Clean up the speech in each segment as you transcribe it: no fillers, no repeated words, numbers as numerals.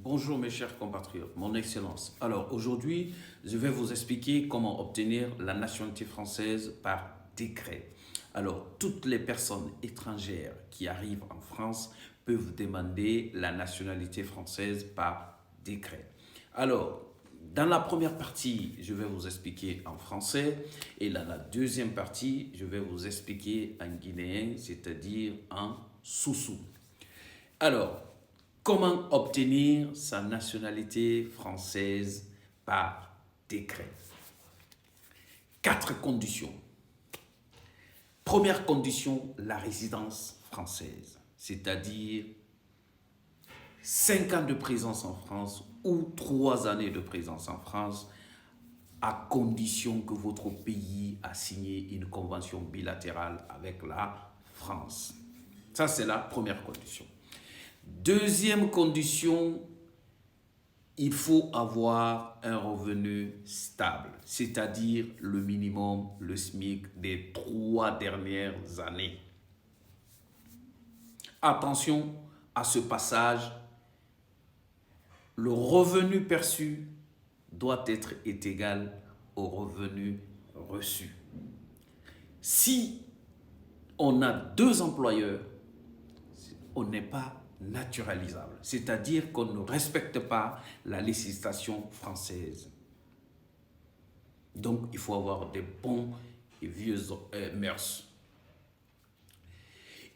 Bonjour mes chers compatriotes, mon excellence. Alors aujourd'hui, je vais vous expliquer comment obtenir la nationalité française par décret. Alors toutes les personnes étrangères qui arrivent en France peuvent demander la nationalité française par décret. Alors, dans la première partie, je vais vous expliquer en français et dans la deuxième partie, je vais vous expliquer en guinéen, c'est-à-dire en soussou. Alors, comment obtenir sa nationalité française par décret? 4 conditions. Première condition, la résidence française, c'est-à-dire 5 ans de présence en France ou 3 années de présence en France, à condition que votre pays a signé une convention bilatérale avec la France. Ça, c'est la première condition. Deuxième condition, il faut avoir un revenu stable, c'est-à-dire le minimum, le SMIC des 3 dernières années. Attention à ce passage, le revenu perçu doit être égal au revenu reçu. Si on a 2 employeurs, on n'est pas naturalisable, c'est-à-dire qu'on ne respecte pas la législation française. Donc, il faut avoir des bons et vieux mœurs.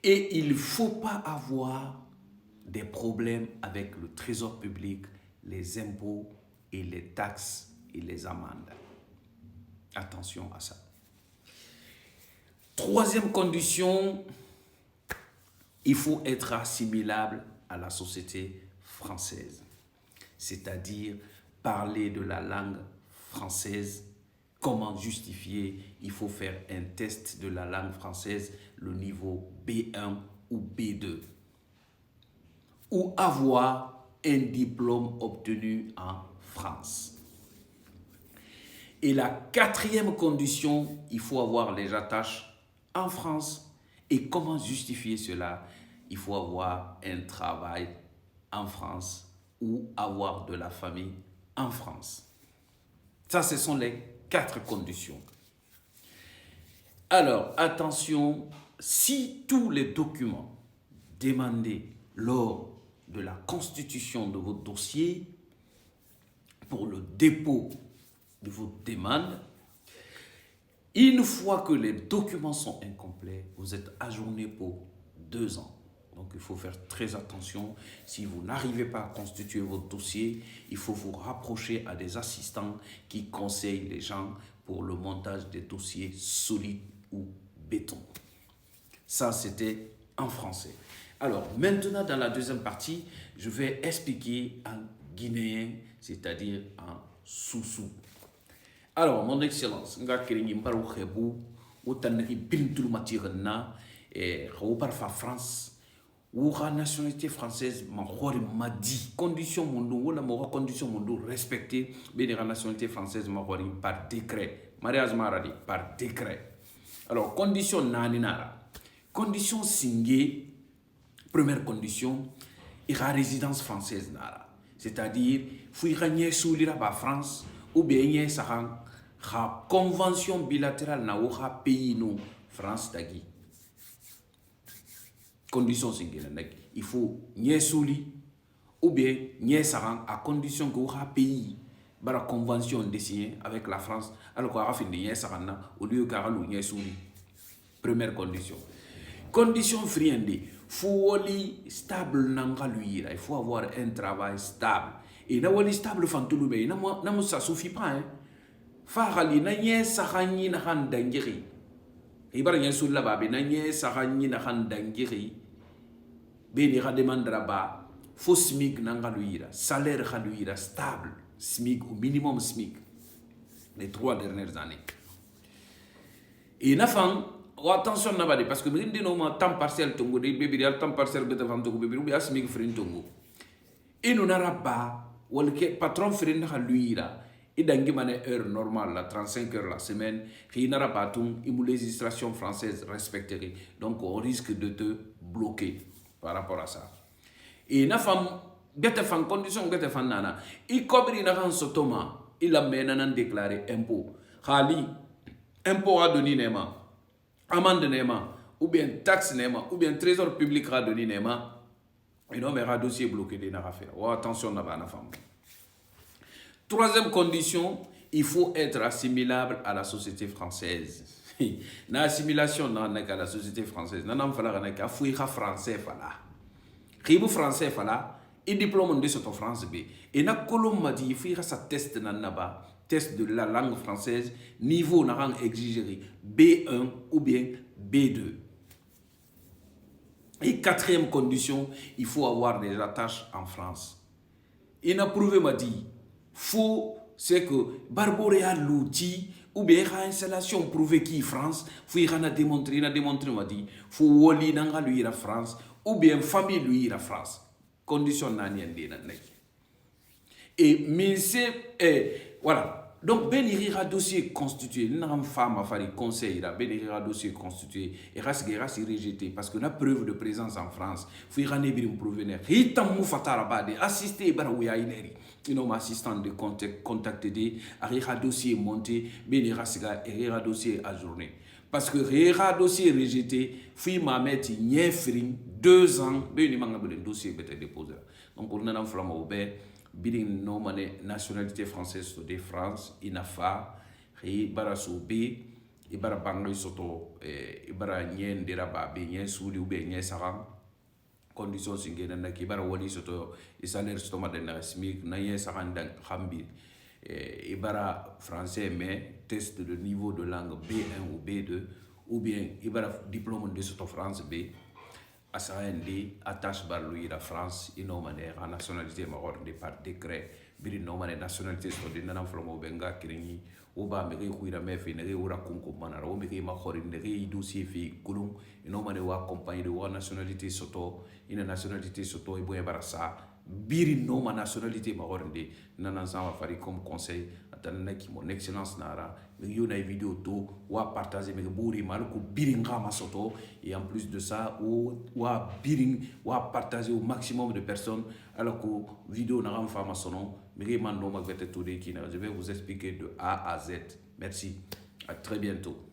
Et il ne faut pas avoir des problèmes avec le trésor public, les impôts et les taxes et les amendes. Attention à ça. Troisième condition, il faut être assimilable à la société française, c'est-à-dire parler de la langue française. Comment justifier? Il faut faire un test de la langue française, le niveau B1 ou B2, ou avoir un diplôme obtenu en France. Et la 4e condition, il faut avoir les attaches en France. Et comment justifier cela? Il faut avoir un travail en France ou avoir de la famille en France. Ça, ce sont les 4 conditions. Alors, attention, si tous les documents demandés lors de la constitution de votre dossier pour le dépôt de votre demande, une fois que les documents sont incomplets, vous êtes ajourné pour 2 ans. Donc, il faut faire très attention. Si vous n'arrivez pas à constituer votre dossier, il faut vous rapprocher à des assistants qui conseillent les gens pour le montage des dossiers solides ou béton. Ça, c'était en français. Alors, maintenant, dans la deuxième partie, je vais expliquer en guinéen, c'est-à-dire en soussou. Alors, mon excellence, nga keringi mparu khebu, utanaki pintul matirna, et par France, ou la nationalité française m'a dit condition mundu wala mo condition mundu respecter bien la nationalité française m'a par décret mariage maradi par décret. Alors condition naninara, condition singé, première condition il y a résidence française nara, c'est-à-dire faut y gagner sous la France ou bien y a convention bilatérale na oha pays nous France tagi. Condition singulière, il faut nier souli ou bien nier saran à condition que vous pays la convention dessinée avec la France alors qu'on a fait nier saran au lieu qu'à nier souli. Première condition. Condition friende, faut aller stable nanga lui, il faut avoir un travail stable. Et na wali stable fantulu be na ça suffit pas hein. Farali na nier saran ni na han dangiri. Ibar nier souli là-bas na nier saran ni na han dangiri. Beni demandera ba fo SMIC nangaluira, salaire khaluira stable, SMIC au minimum SMIC les 3 dernières années. Et nafang ou attention nabade parce que mindi no ma temps partiel tongo de bébé al temps partiel beta vanto ko bébé ou bien SMIC frin tongo. Et nous n'araba wal ke patron frin khaluira et dangi mané heure normale la 35 heures la semaine, qui n'aura pas tout une législation française respectée. Donc on risque de te bloquer par rapport à ça. Et na femme gete fan condition gete fan nana I kobri na kan sotoma il a menanan déclarer impôt khali impôt a donné nema amende nema ou bien taxe nema ou bien trésor public a donné nema et non mais un dossier bloqué de na faire oh, attention na ba na femme. Troisième condition, il faut être assimilable à la société française. Na assimilation na à la société française na nam fala na ka fouira français fala ribu français fala et diplôme de cette France B et na kolom ma dit fouira sa test na naba test de la langue française niveau na rang exigé B1 ou bien B2. Et quatrième condition, il faut avoir des attaches en France. Il a prouvé m'a dit faux c'est que Barboréa l'outil ou bien installation prouvé qui France faut y a démontré m'a dit faut woli nanga lui la France ou bien famille lui la France condition nani ende na nek et mais c'est voilà donc ben ira dossier constitué n'am femme à faire conseil là ben ira dossier constitué et rasi rejeté parce que la preuve de présence en France faut y a ne bir provenir hitam mu fatara bade assister bara ou ya ineri mon assistant de contacter des ira dossier monté ben ira dossier à journée parce que ira dossier rejeté fi ma mettre nyefring 2 ans ben ni manga ben dossier bete déposé donc pour n'am flama au ben bidding no mané nationalité française de France inafa ri bara soubi ibara bangoy soto ibara nyen dira ba be nyen souli ou be nyen saram conditions singena na kibara woni soto salaire soto madena smik na nyen saran dan khambi ibara français mais test de niveau de langue B1 ou B2 ou bien ibara diplôme de soto France B asaendi attache barlui la France ino manière en nationalité maror de par décret biri no manière nationalité so de nanam flomo benga kiringi oba me ri kuira me fi ne ri ura kunko manara o me ri ma khori ne ri dossier fi kulum ino manière wa compagnie de wa nationalité soto ina nationalité soto e boye barasa biri no ma nationalité maror de nanan sa fari comme conseil atana ki mon excellence nara mais yo na vidéo to wa partager me bouri mal ko biringa ma soto et en plus de ça wa biring wa partager au maximum de personnes alors que vidéo na ram fama sonon mais man no ma vete to de qui je vais vous expliquer de A à Z. Merci, à très bientôt.